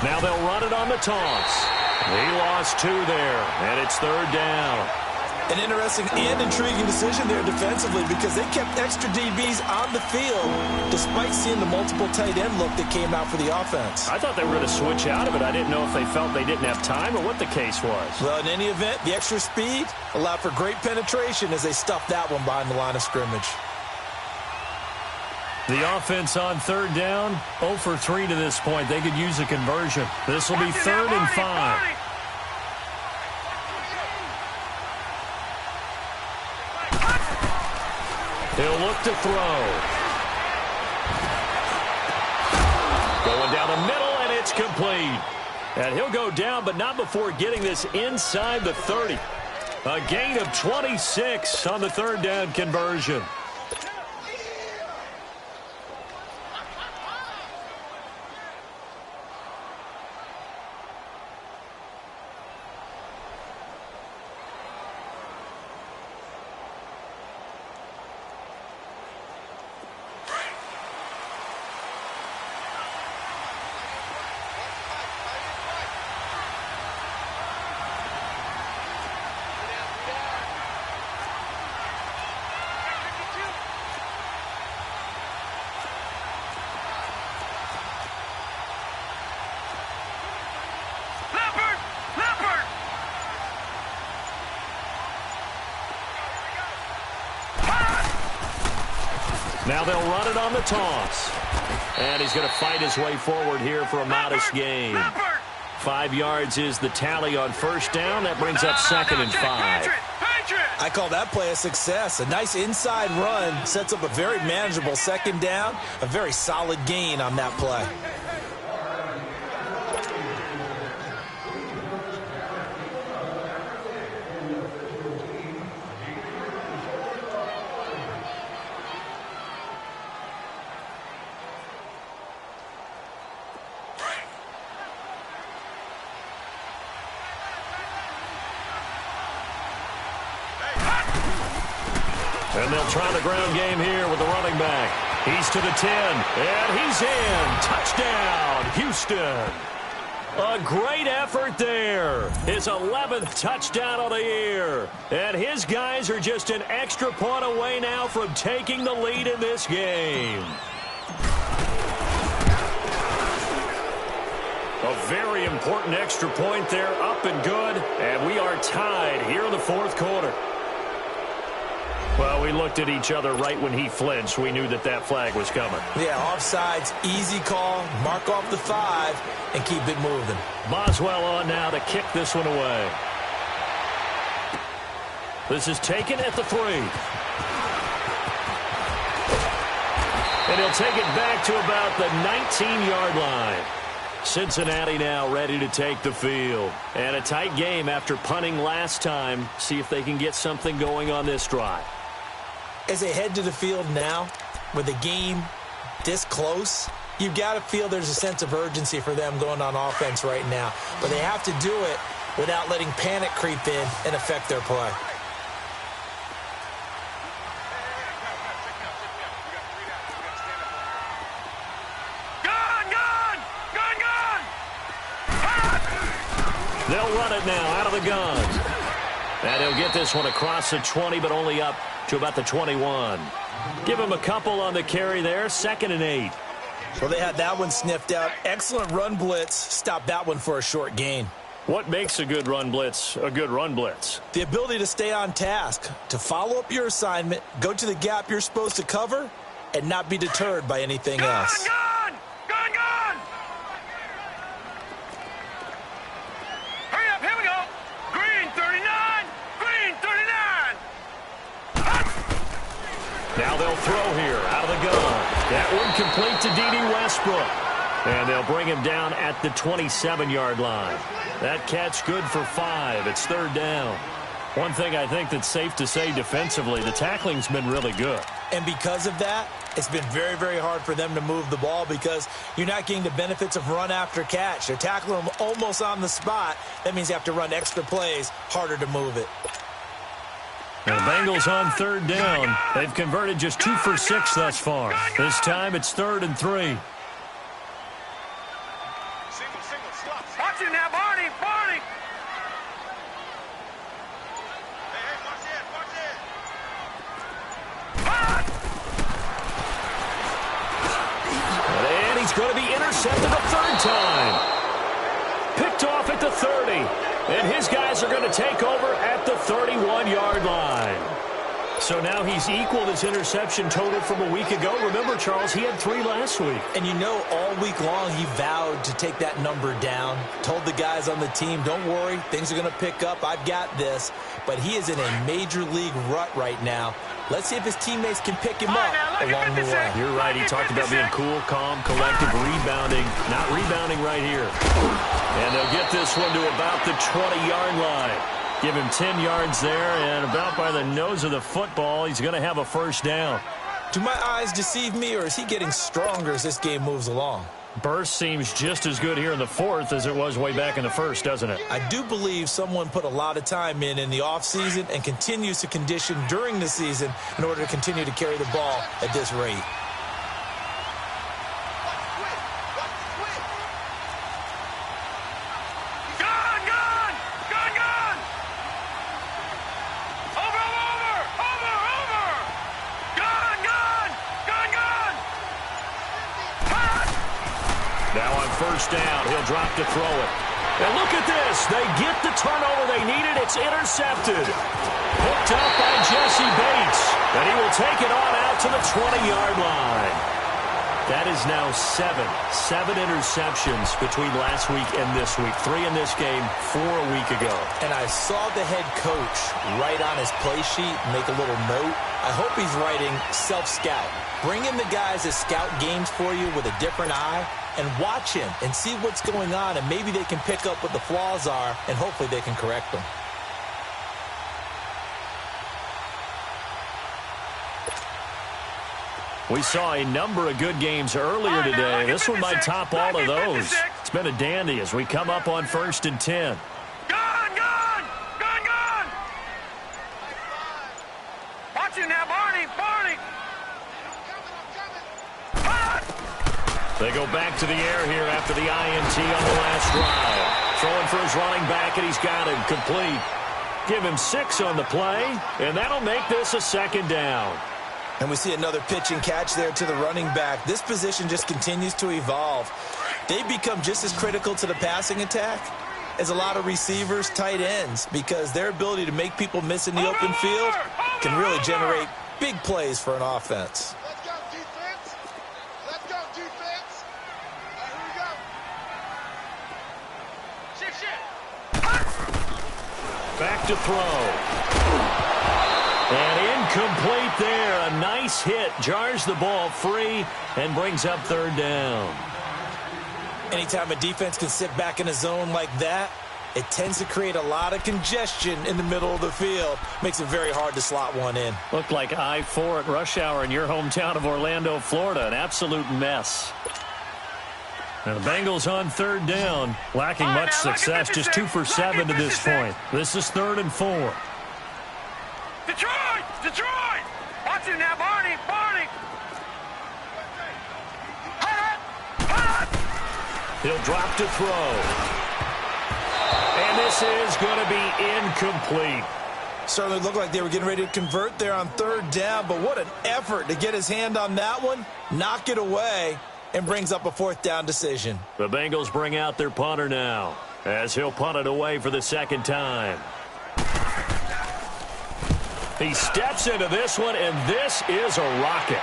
Now they'll run it on the toss. He lost 2 there, and it's 3rd down. An interesting and intriguing decision there defensively because they kept extra DBs on the field despite seeing the multiple tight end look that came out for the offense. I thought they were going to switch out of it. I didn't know if they felt they didn't have time or what the case was. Well, in any event, the extra speed allowed for great penetration as they stuffed that one behind the line of scrimmage. The offense on 3rd down, 0 for 3 to this point. They could use a conversion. This will be 3rd and 5. He'll look to throw. Going down the middle, and it's complete. And he'll go down, but not before getting this inside the 30. A gain of 26 on the 3rd down conversion. Now they'll run it on the toss. And he's going to fight his way forward here for a modest gain. 5 yards is the tally on 1st down. That brings up 2nd and 5. I call that play a success. A nice inside run sets up a very manageable 2nd down. A very solid gain on that play. And they'll try the ground game here with the running back. He's to the 10, and he's in. Touchdown, Houston. A great effort there. His 11th touchdown of the year. And his guys are just an extra point away now from taking the lead in this game. A very important extra point there, up and good. And we are tied here in the fourth quarter. Well, we looked at each other right when he flinched. We knew that that flag was coming. Yeah, offsides, easy call. Mark off the 5 and keep it moving. Boswell on now to kick this one away. This is taken at the 3. And he'll take it back to about the 19-yard line. Cincinnati now ready to take the field. And a tight game after punting last time. See if they can get something going on this drive. As they head to the field now, with the game this close, you've got to feel there's a sense of urgency for them going on offense right now. But they have to do it without letting panic creep in and affect their play. They'll run it now out of the gun. And he'll get this one across the 20, but only up to about the 21. Give him a couple on the carry there. 2nd and 8. Well, they had that one sniffed out. Excellent run blitz. Stop that one for a short gain. What makes a good run blitz a good run blitz? The ability to stay on task, to follow up your assignment, go to the gap you're supposed to cover, and not be deterred by anything else. Gun! Gun, gun! Hurry up, here we go! Green 39! Green 39! Now they'll throw here out of the gun. That one complete to D.D. Westbrook. And they'll bring him down at the 27-yard line. That catch good for 5. It's 3rd down. One thing I think that's safe to say defensively, the tackling's been really good. And because of that, it's been very, very hard for them to move the ball because you're not getting the benefits of run after catch. They're tackling them almost on the spot. That means you have to run extra plays, harder to move it. And the Bengals on 3rd down. They've converted just 2 for 6 thus far. This time it's 3rd and 3. Watch it now, Barney! Barney! And he's going to be intercepted a 3rd time. Picked off at the 30. And his guys are going to take over at the 31-yard line. So now he's equaled his interception total from a week ago. Remember, Charles, he had 3 last week. And you know, all week long he vowed to take that number down. Told the guys on the team, don't worry, things are going to pick up. I've got this. But he is in a major league rut right now. Let's see if his teammates can pick him up along the way. You're right. He talked about being cool, calm, collective, rebounding. Not rebounding right here. And they'll get this one to about the 20-yard line. Give him 10 yards there, and about by the nose of the football, he's going to have a 1st down. Do my eyes deceive me, or is he getting stronger as this game moves along? Burst seems just as good here in the 4th as it was way back in the 1st, doesn't it? I do believe someone put a lot of time in the offseason and continues to condition during the season in order to continue to carry the ball at this rate. Down. He'll drop to throw it. And look at this. They get the turnover they needed. It's intercepted. Picked up by Jesse Bates. And he will take it on out to the 20-yard line. That is now 7 interceptions between last week and this week. 3 in this game, 4 a week ago. And I saw the head coach write on his play sheet, make a little note. I hope he's writing self-scout. Bring in the guys that scout games for you with a different eye and watch him and see what's going on, and maybe they can pick up what the flaws are, and hopefully they can correct them. We saw a number of good games earlier today. This one might top all of those. It's been a dandy as we come up on 1st and 10. Watch it now, Barney. They go back to the air here after the INT on the last drive. Throwing for his running back, and he's got him complete. Give him 6 on the play, and that'll make this a second down. And we see another pitch and catch there to the running back. This position just continues to evolve. They become just as critical to the passing attack as a lot of receivers, tight ends, because their ability to make people miss in the open field can really generate big plays for an offense. Let's go, defense. Let's go, defense. All right, here we go. Shit. Back to throw. And incomplete there. A nice hit. Jars the ball free and brings up third down. Anytime a defense can sit back in a zone like that, it tends to create a lot of congestion in the middle of the field. Makes it very hard to slot one in. Looked like I-4 at rush hour in your hometown of Orlando, Florida. An absolute mess. Now the Bengals on third down, lacking much success, just 2 for 7 to this point. This is 3rd and 4. Detroit! Detroit! Watch it now, Barney! Barney! He'll drop to throw. And this is going to be incomplete. Certainly looked like they were getting ready to convert there on 3rd down, but what an effort to get his hand on that one, knock it away, and brings up a 4th down decision. The Bengals bring out their punter now, as he'll punt it away for the 2nd time. He steps into this one, and this is a rocket.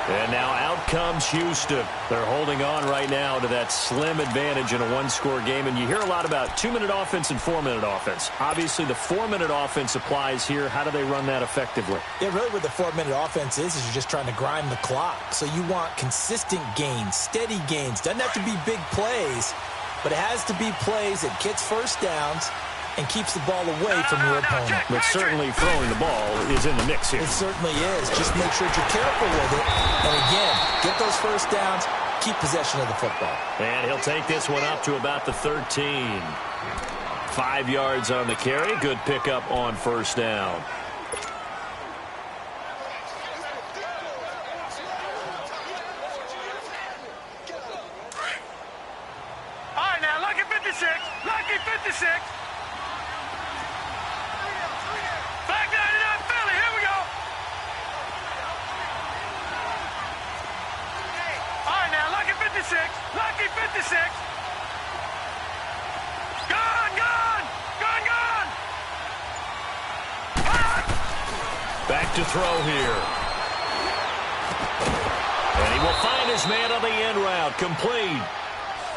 And now out comes Houston. They're holding on right now to that slim advantage in a 1-score game. And you hear a lot about 2-minute offense and 4-minute offense. Obviously, the 4-minute offense applies here. How do they run that effectively? Yeah, really what the 4-minute offense is you're just trying to grind the clock. So you want consistent gains, steady gains. Doesn't have to be big plays, but it has to be plays that gets first downs and keeps the ball away from your opponent. But certainly throwing the ball is in the mix here. It certainly is. Just make sure that you're careful with it. And again, get those first downs, keep possession of the football. And he'll take this one up to about the 13. 5 yards on the carry. Good pickup on first down. All right, now, lucky 56. Lucky 56. Back 99 Philly. Here we go. All right, now, lucky 56. Lucky 56. Gone, gone. Gone, gone. Back to throw here. And he will find his man on the end route. Complete.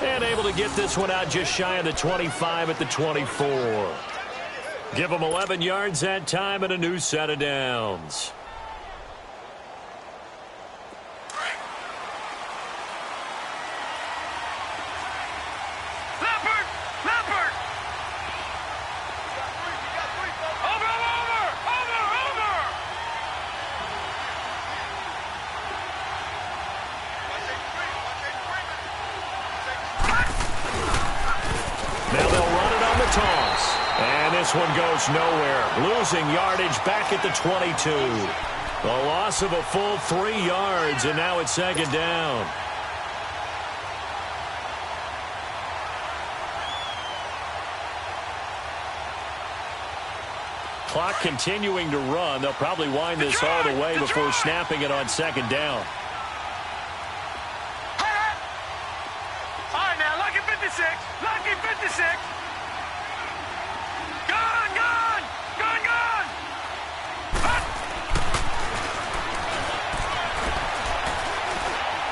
And able to get this one out just shy of the 25 at the 24. Give him 11 yards that time and a new set of downs. Leopard! Leopard! Over, over, over, over! Now they'll run it on the toss. And this one goes nowhere. Losing yardage back at the 22. A loss of a full 3 yards, and now it's 2nd down. Clock continuing to run. They'll probably wind this all the way before snapping it on 2nd down. All right, now, lucky 56. Lucky 56. Gone, gone. Gone, gone.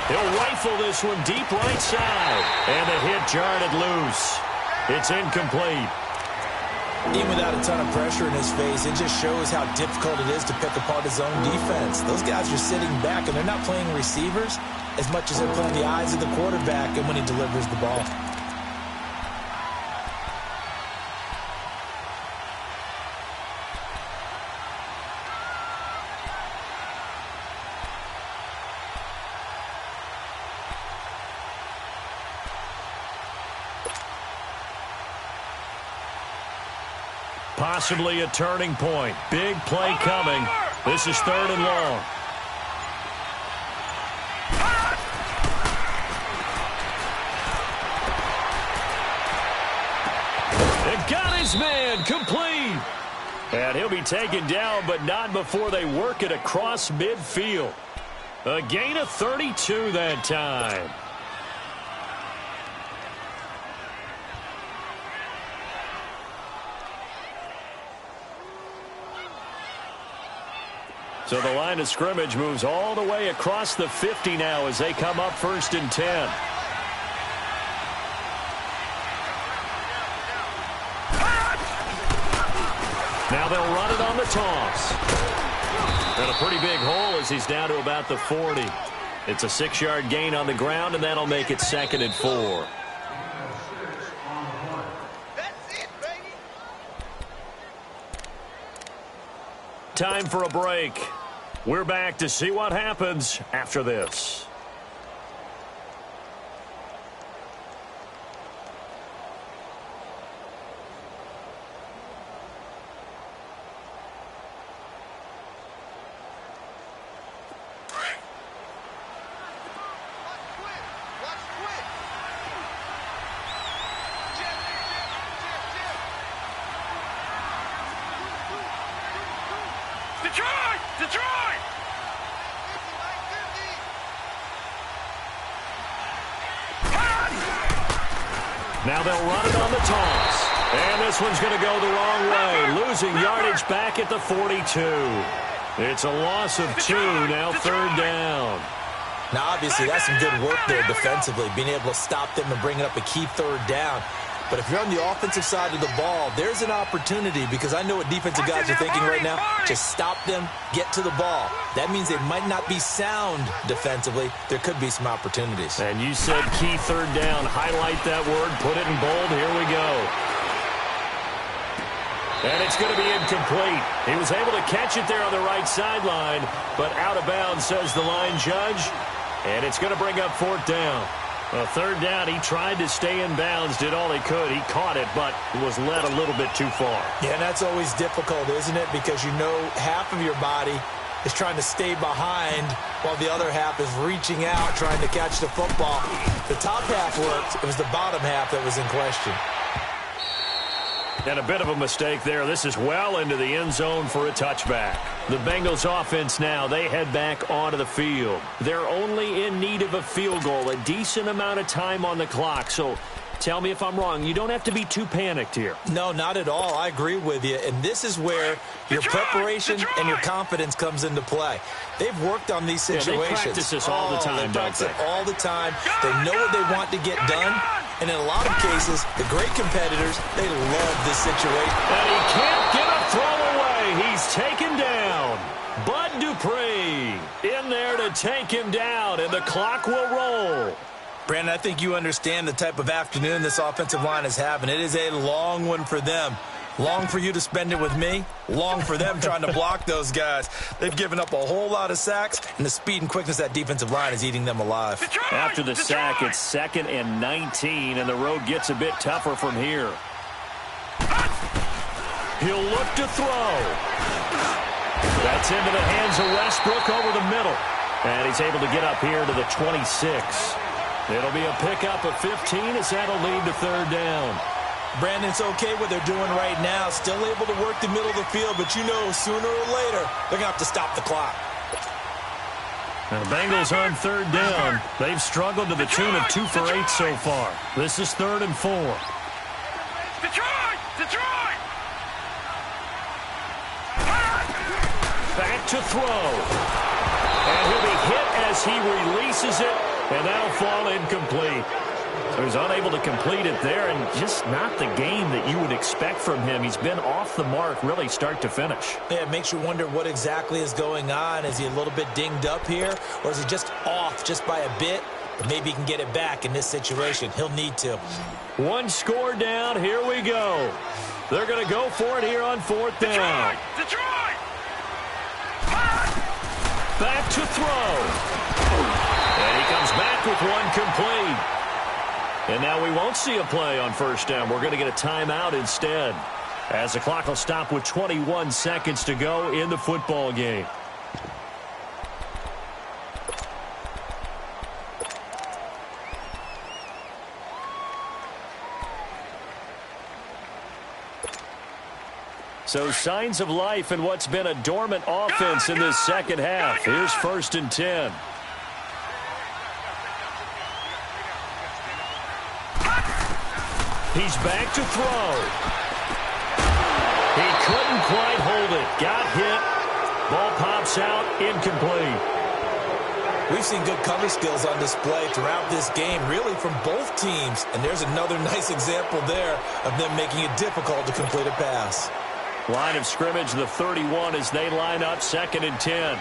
He'll rifle this one deep right side. And the hit jarred it loose. It's incomplete. Even without a ton of pressure in his face, it just shows how difficult it is to pick apart his own defense. Those guys are sitting back, and they're not playing receivers as much as they're playing the eyes of the quarterback and when he delivers the ball. Possibly a turning point. Big play coming. This is 3rd and long. It got his man complete. And he'll be taken down, but not before they work it across midfield. A gain of 32 that time. So the line of scrimmage moves all the way across the 50 now as they come up 1st and 10. Now they'll run it on the toss. And a pretty big hole as he's down to about the 40. It's a 6-yard gain on the ground, and that'll make it 2nd and 4. Time for a break. We're back to see what happens after this. Detroit! Now they'll run it on the toss. And this one's going to go the wrong way. Losing yardage back at the 42. It's a loss of 2, now 3rd down. Now, obviously, that's some good work there defensively, being able to stop them and bringing up a key 3rd down. But if you're on the offensive side of the ball, there's an opportunity, because I know what defensive guys are thinking right now. Just stop them, get to the ball. That means they might not be sound defensively. There could be some opportunities. And you said key 3rd down. Highlight that word. Put it in bold. Here we go. And it's going to be incomplete. He was able to catch it there on the right sideline, but out of bounds, says the line judge. And it's going to bring up 4th down. A 3rd down, he tried to stay in bounds, did all he could. He caught it, but was led a little bit too far. Yeah, and that's always difficult, isn't it? Because you know half of your body is trying to stay behind while the other half is reaching out, trying to catch the football. The top half worked. It was the bottom half that was in question. And a bit of a mistake there. This is well into the end zone for a touchback. The Bengals offense now, they head back onto the field. They're only in need of a field goal, a decent amount of time on the clock. So tell me if I'm wrong. You don't have to be too panicked here. No, not at all. I agree with you. And this is where your preparation and your confidence comes into play. They've worked on these situations. Yeah, they practice this all the time, they practice don't they? it all the time. They know what they want to get done. And in a lot of cases, the great competitors, they love this situation. And he can't get a throw away. He's taken down. Bud Dupree in there to take him down, and the clock will roll. Brandon, I think you understand the type of afternoon this offensive line is having. It is a long one for them. Long for you to spend it with me. Long for them trying to block those guys. They've given up a whole lot of sacks, and the speed and quickness of that defensive line is eating them alive. After the sack, it's 2nd and 19, and the road gets a bit tougher from here. He'll look to throw. That's into the hands of Westbrook over the middle. And he's able to get up here to the 26. It'll be a pickup of 15 as that'll lead to 3rd down. Brandon, it's okay what they're doing right now. Still able to work the middle of the field, but you know sooner or later they're going to have to stop the clock. Now, the Bengals on 3rd down. They've struggled to the tune of 2 for 8 so far. This is 3rd and 4. Detroit! Back to throw. And he'll be hit as he releases it, and that'll fall incomplete. So he's unable to complete it there, and just not the game that you would expect from him. He's been off the mark really start to finish. Yeah, it makes you wonder what exactly is going on. Is he a little bit dinged up here, or is he just off just by a bit? But maybe he can get it back in this situation. He'll need to. 1 score down. Here we go. They're going to go for it here on 4th down. Detroit! Back to throw. And he comes back with one complete. And now we won't see a play on 1st down. We're going to get a timeout instead. As the clock will stop with 21 seconds to go in the football game. So signs of life in what's been a dormant offense in this second half. Here's 1st and 10. He's back to throw. He couldn't quite hold it. Got hit. Ball pops out. Incomplete. We've seen good cover skills on display throughout this game, really from both teams. And there's another nice example there of them making it difficult to complete a pass. Line of scrimmage, the 31 as they line up 2nd and 10.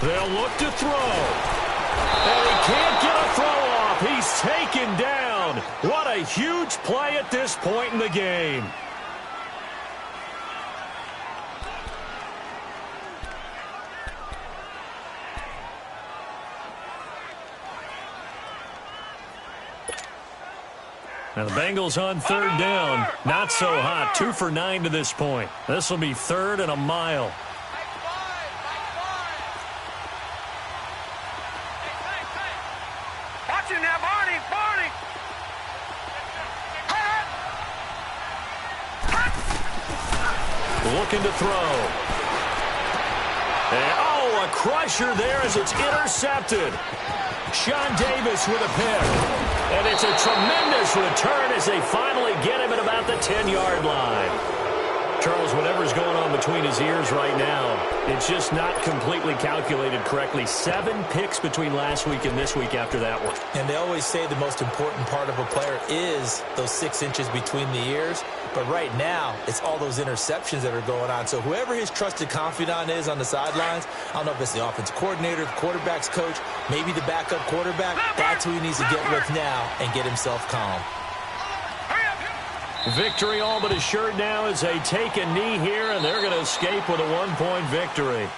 They'll look to throw. And he can't get a throw off. He's taken down. What a huge play at this point in the game. Now the Bengals on 3rd down. Not so hot. 2 for 9 to this point. This will be 3rd and a mile. Looking to throw. And, a crusher there as it's intercepted. Sean Davis with a pick. And it's a tremendous return as they finally get him at about the 10-yard line. Charles, whatever's going on between his ears right now, it's just not completely calculated correctly. 7 picks between last week and this week after that one. And they always say the most important part of a player is those 6 inches between the ears. But right now, it's all those interceptions that are going on. So whoever his trusted confidant is on the sidelines, I don't know if it's the offensive coordinator, the quarterback's coach, maybe the backup quarterback, that's who he needs to get with now and get himself calm. Victory all but assured now as they take a knee here, and they're going to escape with a 1-point victory.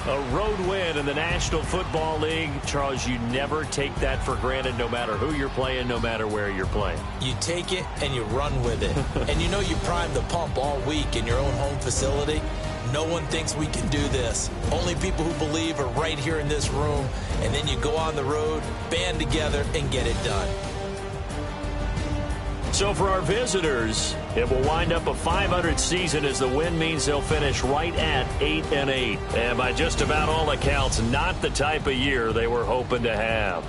A road win in the National Football League. Charles, you never take that for granted no matter who you're playing, no matter where you're playing. You take it and you run with it. And you know you primed the pump all week in your own home facility. No one thinks we can do this. Only people who believe are right here in this room. And then you go on the road, band together, and get it done. So for our visitors, it will wind up a 500 season as the win means they'll finish right at 8-8. And by just about all accounts, not the type of year they were hoping to have.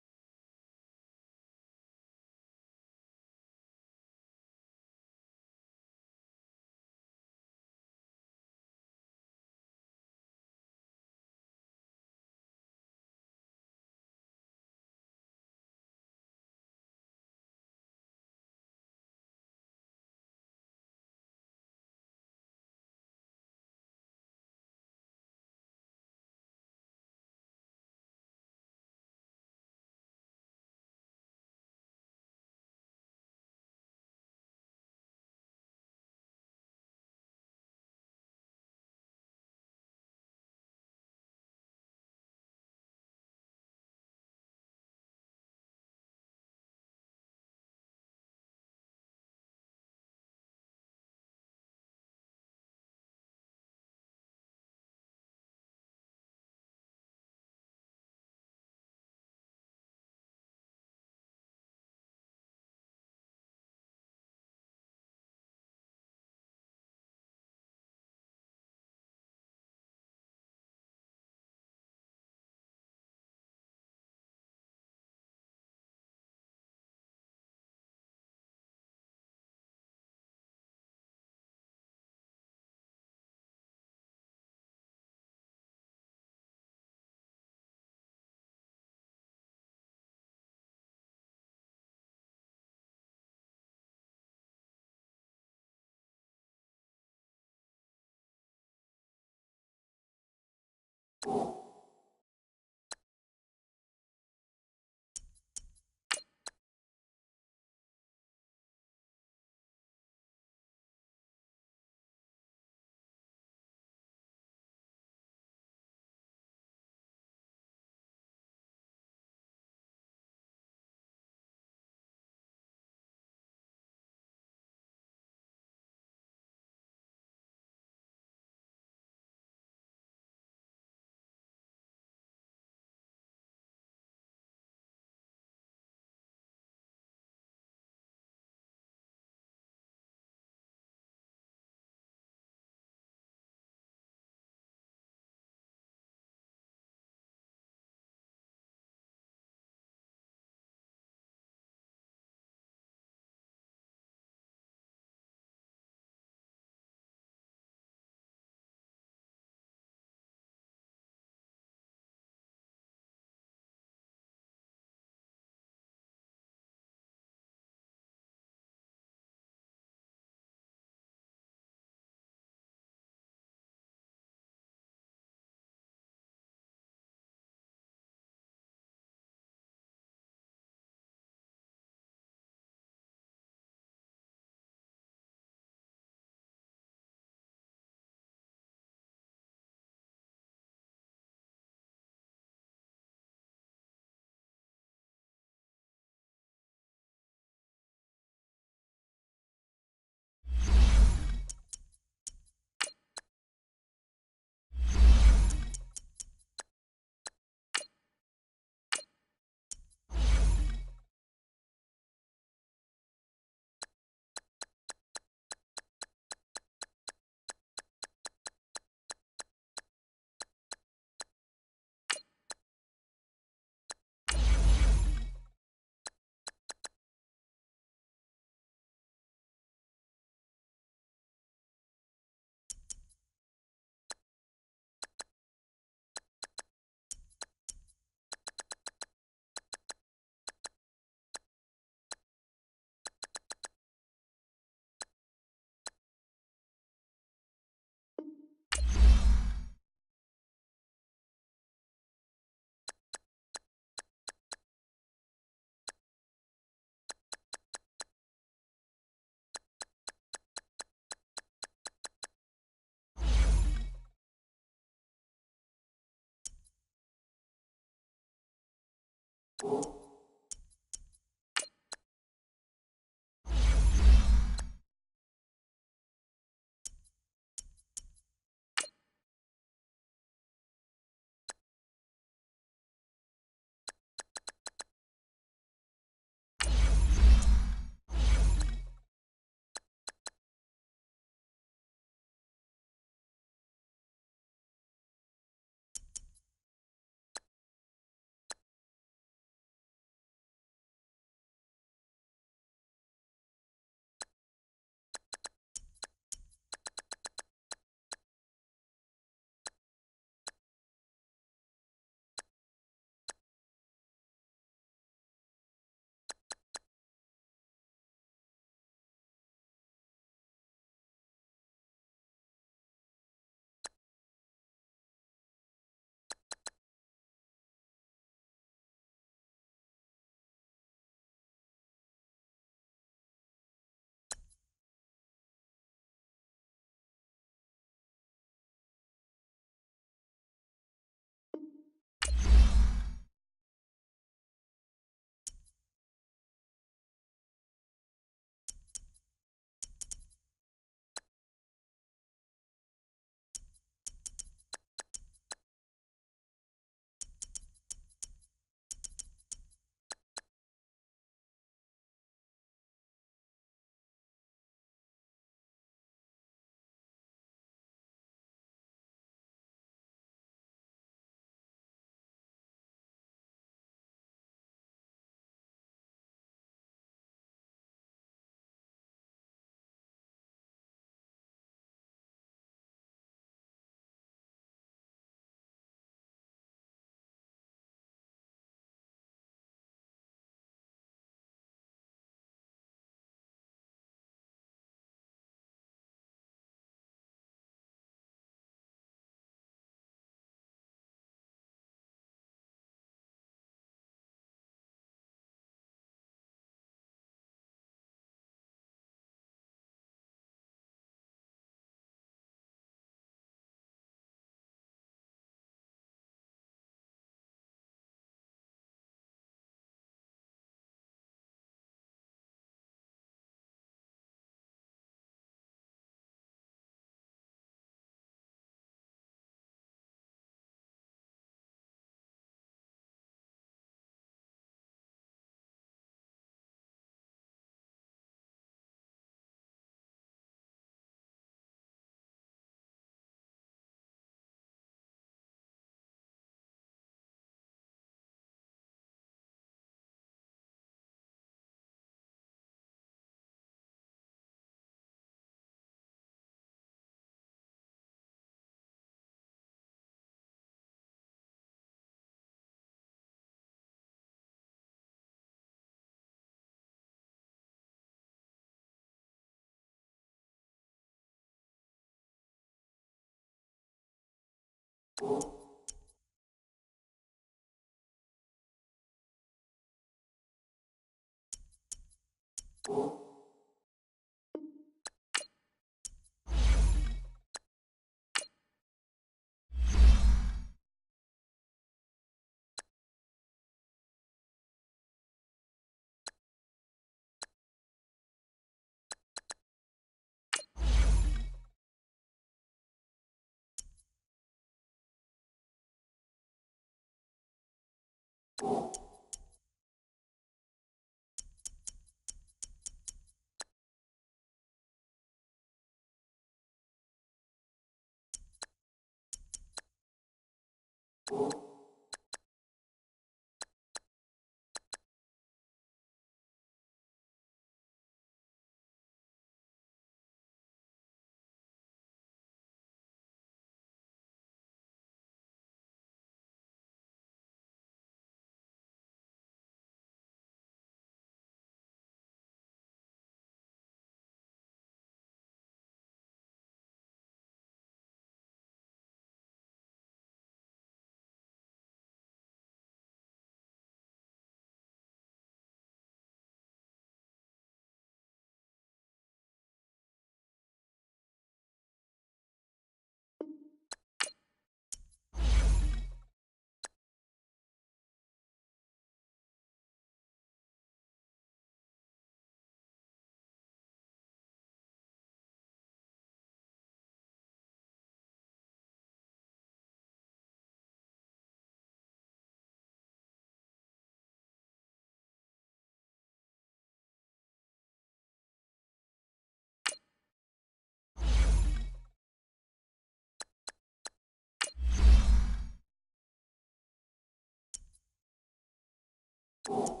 you